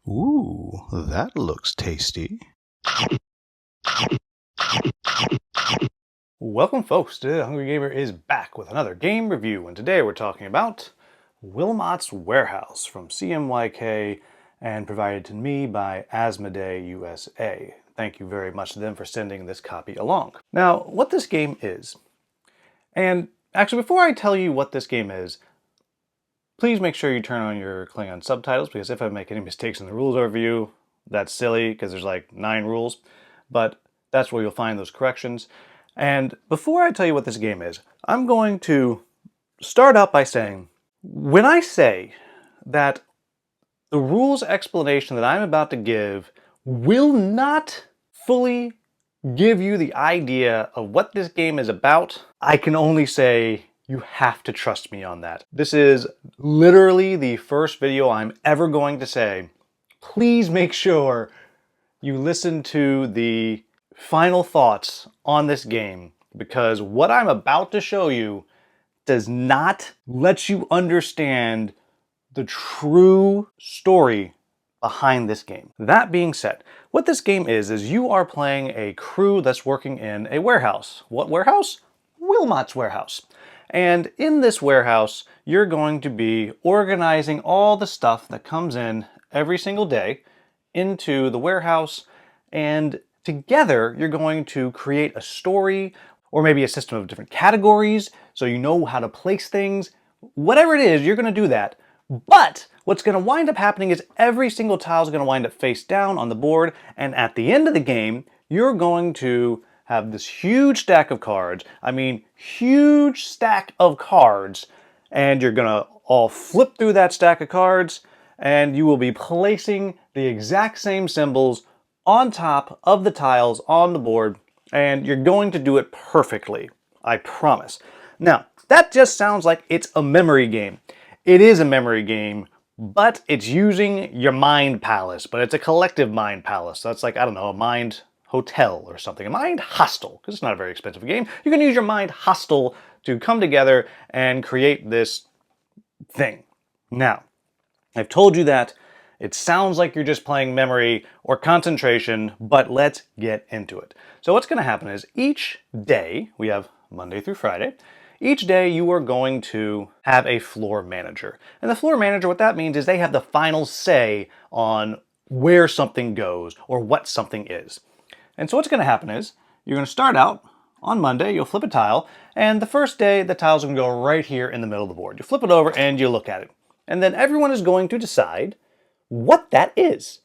Ooh, that looks tasty. Welcome folks, today the Hungry Gamer is back with another game review, and today we're talking about Wilmot's Warehouse from CMYK and provided to me by Asmodee USA. Thank you very much to them for sending this copy along. Now, what this game is, and actually before I tell you what this game is, please make sure you turn on your Klingon subtitles, because if I make any mistakes in the rules overview, that's silly, because there's like 9 rules, but that's where you'll find those corrections. And before I tell you what this game is, I'm going to start out by saying, when I say that the rules explanation that I'm about to give will not fully give you the idea of what this game is about, I can only say you have to trust me on that. This is literally the first video I'm ever going to say, please make sure you listen to the final thoughts on this game, because what I'm about to show you does not let you understand the true story behind this game. That being said, what this game is you are playing a crew that's working in a warehouse. What warehouse? Wilmot's warehouse. And in this warehouse, you're going to be organizing all the stuff that comes in every single day into the warehouse, and together you're going to create a story or maybe a system of different categories so you know how to place things. Whatever it is, you're going to do that. But what's going to wind up happening is every single tile is going to wind up face down on the board, and at the end of the game, you're going to have this huge stack of cards. I mean, huge stack of cards, and you're going to all flip through that stack of cards, and you will be placing the exact same symbols on top of the tiles on the board, and you're going to do it perfectly. I promise. Now, that just sounds like it's a memory game. It is a memory game, but it's using your mind palace, but it's a collective mind palace. So that's like, I don't know, a mind hotel or something, a mind hostel, because it's not a very expensive game. You can use your mind hostel to come together and create this thing. Now, I've told you that it sounds like you're just playing memory or concentration, but let's get into it. So what's going to happen is each day, we have Monday through Friday, each day you are going to have a floor manager. And the floor manager, what that means is they have the final say on where something goes or what something is. And so what's going to happen is you're going to start out on Monday, you'll flip a tile, and the first day the tile's going to go right here in the middle of the board. You flip it over and you look at it. And then everyone is going to decide what that is,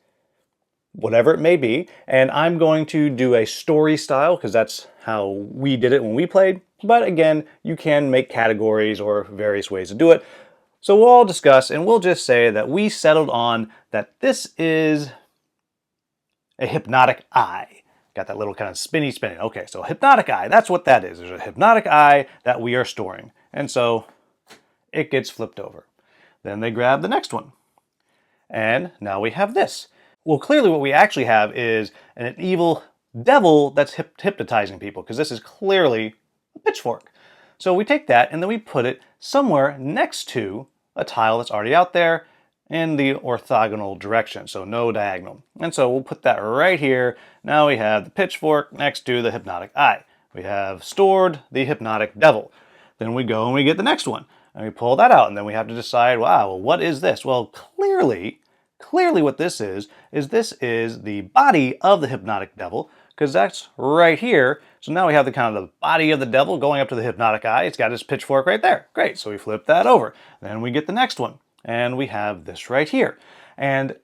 whatever it may be. And I'm going to do a story style because that's how we did it when we played. But again, you can make categories or various ways to do it. So we'll all discuss, and we'll just say that we settled on that this is a hypnotic eye. Got that little kind of spinning. Okay, so hypnotic eye, that's what that is. There's a hypnotic eye that we are storing. And so it gets flipped over. Then they grab the next one. And now we have this. Well, clearly what we actually have is an evil devil that's hypnotizing people, because this is clearly a pitchfork. So we take that and then we put it somewhere next to a tile that's already out there in the orthogonal direction, so no diagonal. And so we'll put that right here. Now we have the pitchfork next to the hypnotic eye. We have stored the hypnotic devil. Then we go and we get the next one. And we pull that out, and then we have to decide, wow, well, what is this? Well, clearly what this is this is the body of the hypnotic devil, because that's right here. So now we have the kind of the body of the devil going up to the hypnotic eye. It's got his pitchfork right there. Great, so we flip that over. Then we get the next one, and we have this right here. And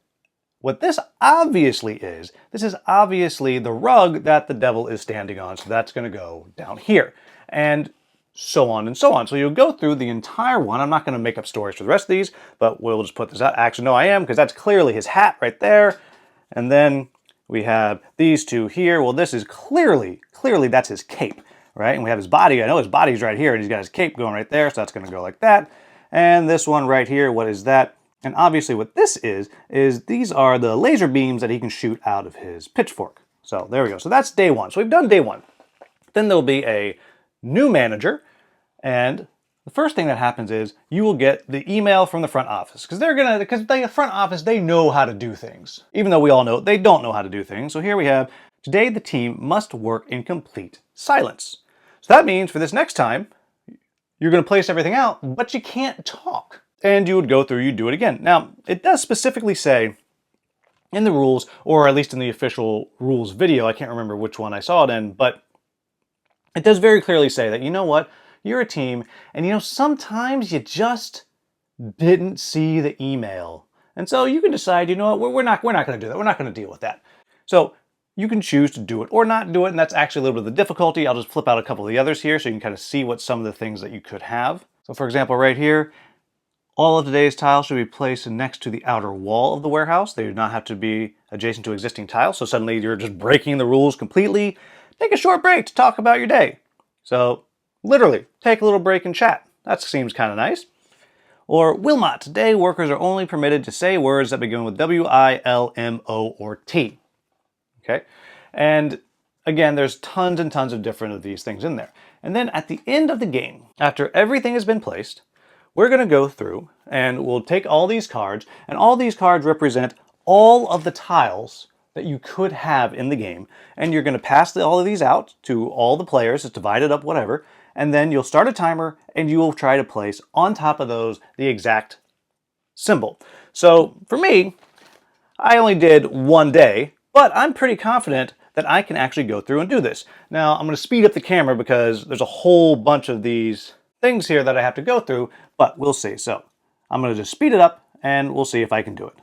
what this obviously is, this is obviously the rug that the devil is standing on, so that's going to go down here. And so on and so on. So you'll go through the entire one. I'm not going to make up stories for the rest of these, but we'll just put this out. Actually, no, I am, because that's clearly his hat right there. And then we have these two here. Well, this is clearly that's his cape, right? And we have his body. I know his body's right here, and he's got his cape going right there, so that's going to go like that. And this one right here, what is that? And obviously what this is these are the laser beams that he can shoot out of his pitchfork. So there we go. So that's day one. So we've done day one. Then there'll be a new manager, and the first thing that happens is you will get the email from the front office because the front office, they know how to do things. Even though we all know they don't know how to do things. So here we have, today the team must work in complete silence. So that means for this next time, you're going to place everything out, but you can't talk. And you would go through, you do it again. Now, it does specifically say in the rules, or at least in the official rules video, I can't remember which one I saw it in, but it does very clearly say that, you know what, you're a team, and you know, sometimes you just didn't see the email. And so you can decide, you know what, we're not going to do that. We're not going to deal with that. So you can choose to do it or not do it, and that's actually a little bit of the difficulty. I'll just flip out a couple of the others here so you can kind of see what some of the things that you could have. So for example, right here, all of today's tiles should be placed next to the outer wall of the warehouse. They do not have to be adjacent to existing tiles, so suddenly you're just breaking the rules completely. Take a short break to talk about your day. So literally, take a little break and chat. That seems kind of nice. Or Wilmot, today workers are only permitted to say words that begin with W-I-L-M-O or T. Okay? And again, there's tons and tons of different of these things in there. And then at the end of the game, after everything has been placed, we're going to go through and we'll take all these cards, and all these cards represent all of the tiles that you could have in the game, and you're going to pass all of these out to all the players. It's divided up, whatever, and then you'll start a timer and you will try to place on top of those the exact symbol. So for me, I only did one day, but I'm pretty confident that I can actually go through and do this. Now I'm going to speed up the camera because there's a whole bunch of these things here that I have to go through, but we'll see. So I'm going to just speed it up and we'll see if I can do it.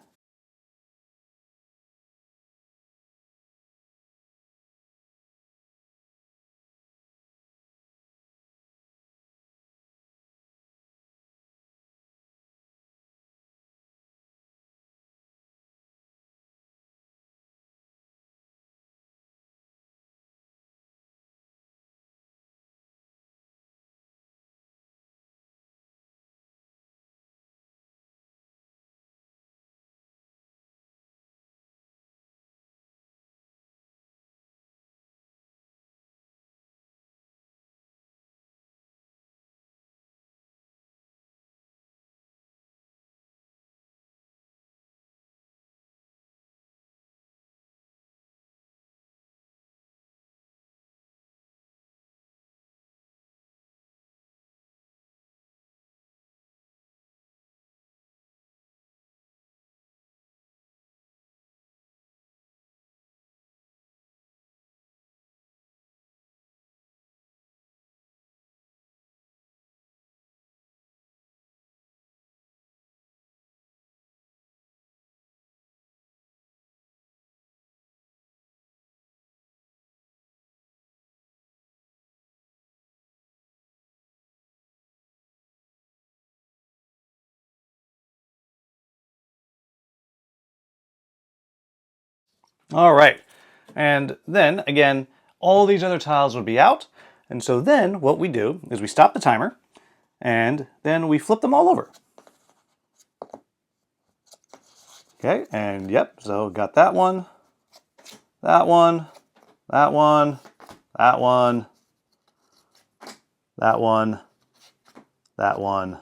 All right. And then, again, all these other tiles would be out. And so then what we do is we stop the timer, and then we flip them all over. Okay, and yep, so got that one, that one, that one, that one, that one, that one,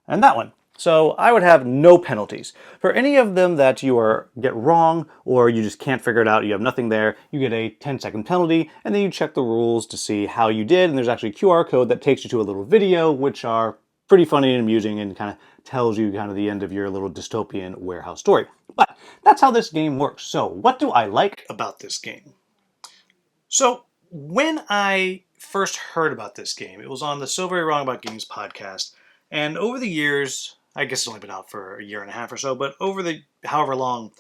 and that one. So I would have no penalties. For any of them that you get wrong or you just can't figure it out, you have nothing there, you get a 10-second penalty, and then you check the rules to see how you did, and there's actually a QR code that takes you to a little video, which are pretty funny and amusing and kind of tells you kind of the end of your little dystopian warehouse story. But that's how this game works. So what do I like about this game? So when I first heard about this game, it was on the So Very Wrong About Games podcast, and over the years, I guess it's only been out for a year and a half or so, but over the however long,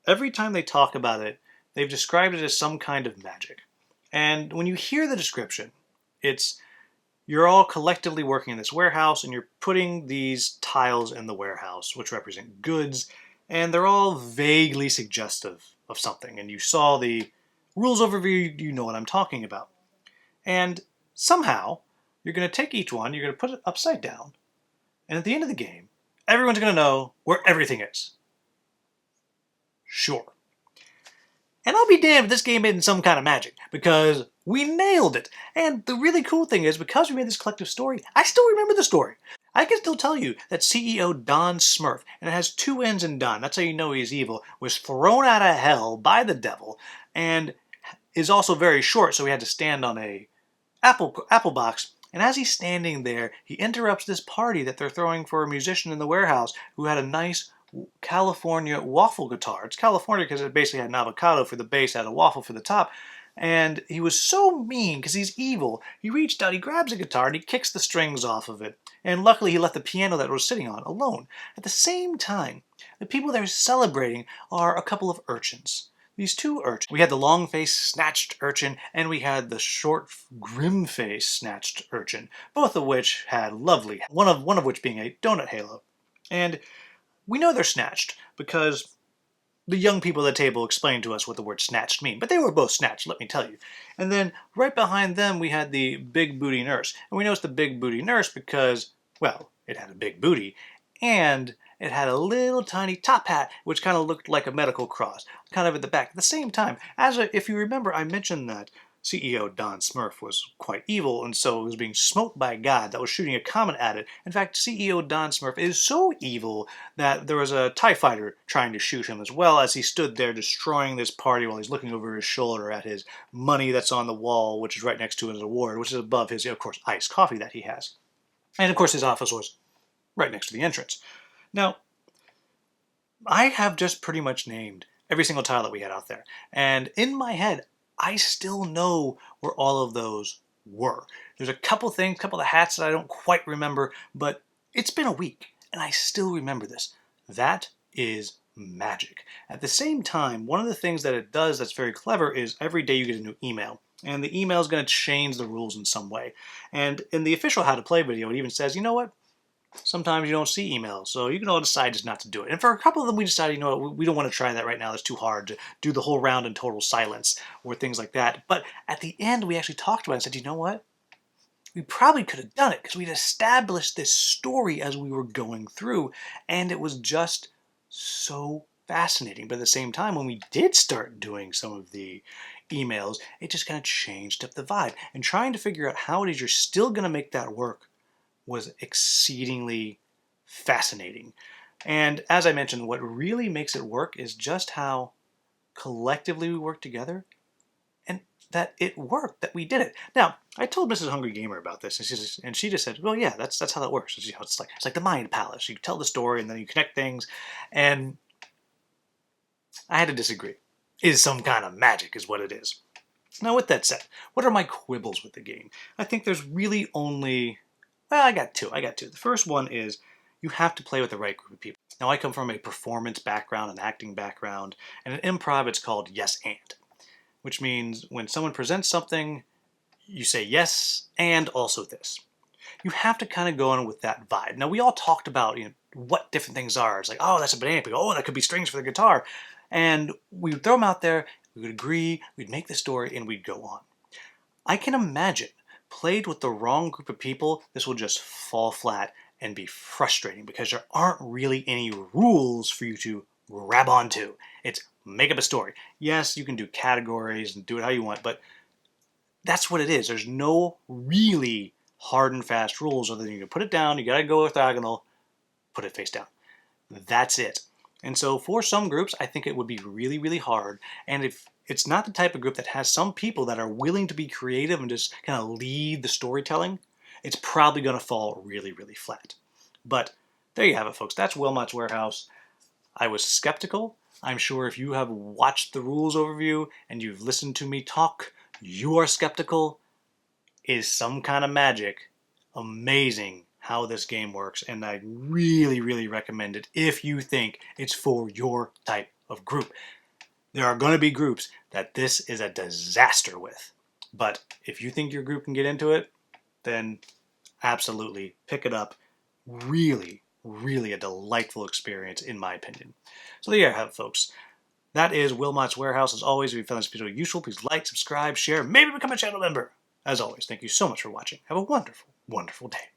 every time they talk about it, they've described it as some kind of magic. And when you hear the description, it's you're all collectively working in this warehouse and you're putting these tiles in the warehouse, which represent goods, and they're all vaguely suggestive of something. And you saw the rules overview, you know what I'm talking about. And somehow, you're going to take each one, you're going to put it upside down, and at the end of the game, everyone's going to know where everything is. Sure. And I'll be damned if this game isn't some kind of magic, because We nailed it! And the really cool thing is, because we made this collective story, I still remember the story. I can still tell you that CEO Don Smurf, and it has two N's in Don, that's how you know he's evil, was thrown out of hell by the devil, and is also very short, so he had to stand on a apple box. And as he's standing there, he interrupts this party that they're throwing for a musician in the warehouse who had a nice California waffle guitar. It's California because it basically had an avocado for the bass, had a waffle for the top. And he was so mean because he's evil. He reached out, he grabs a guitar, and he kicks the strings off of it. And luckily, he left the piano that it was sitting on alone. At the same time, the people they're celebrating are a couple of urchins. These two urchins. We had the long-faced snatched urchin, and we had the short, grim-faced snatched urchin, both of which had lovely, one of which being a donut halo. And we know they're snatched because the young people at the table explained to us what the word snatched mean, but they were both snatched, let me tell you. And then right behind them we had the big booty nurse. And we know it's the big booty nurse because, well, it had a big booty, and it had a little tiny top hat, which kind of looked like a medical cross, kind of at the back. At the same time, if you remember, I mentioned that CEO Don Smurf was quite evil, and so it was being smote by God that was shooting a comet at it. In fact, CEO Don Smurf is so evil that there was a TIE fighter trying to shoot him as well as he stood there destroying this party while he's looking over his shoulder at his money that's on the wall, which is right next to his award, which is above his, of course, iced coffee that he has. And of course, his office was right next to the entrance. Now, I have just pretty much named every single tile that we had out there. And in my head, I still know where all of those were. There's a couple things, a couple of hats that I don't quite remember, but it's been a week and I still remember this. That is magic. At the same time, one of the things that it does that's very clever is every day you get a new email. And the email is going to change the rules in some way. And in the official How to Play video, it even says, you know what? Sometimes you don't see emails, so you can all decide just not to do it. And for a couple of them, we decided, you know what, we don't want to try that right now. That's too hard to do the whole round in total silence or things like that. But at the end, we actually talked about it and said, you know what? We probably could have done it because we'd established this story as we were going through, and it was just so fascinating. But at the same time, when we did start doing some of the emails, it just kind of changed up the vibe. And trying to figure out how it is you're still going to make that work was exceedingly fascinating. And as I mentioned, what really makes it work is just how collectively we work together and that it worked, that we did it. Now, I told Mrs. Hungry Gamer about this, and she just said, well, yeah, that's how that works. It's like the Mind Palace. You tell the story, and then you connect things, and I had to disagree. It is some kind of magic is what it is. Now, with that said, what are my quibbles with the game? I think there's really only... Well, I got two. The first one is you have to play with the right group of people. Now, I come from a performance background, an acting background, and in improv it's called yes and, which means when someone presents something, you say yes and also this. You have to kind of go in with that vibe. Now, we all talked about what different things are. It's like, oh, that's a banana peel. Oh, that could be strings for the guitar. And we would throw them out there, we would agree, we'd make the story, and we'd go on. I can imagine played with the wrong group of people, this will just fall flat and be frustrating because there aren't really any rules for you to grab onto. It's make up a story. Yes, you can do categories and do it how you want, but that's what it is. There's no really hard and fast rules other than you can put it down, you gotta go orthogonal, put it face down. That's it. And so for some groups, I think it would be really, really hard. And if it's not the type of group that has some people that are willing to be creative and just kind of lead the storytelling, it's probably going to fall really, really flat. But there you have it, folks. That's Wilmot's Warehouse. I was skeptical. I'm sure if you have watched the rules overview and you've listened to me talk, you are skeptical. It is some kind of magic. Amazing how this game works, and I really, really recommend it if you think it's for your type of group. There are going to be groups that this is a disaster with, but if you think your group can get into it, then absolutely pick it up. Really, really a delightful experience in my opinion. So there you have it, folks. That is Wilmot's Warehouse. As always, if you found this video useful, please like, subscribe, share, maybe become a channel member. As always, thank you so much for watching. Have a wonderful, wonderful day.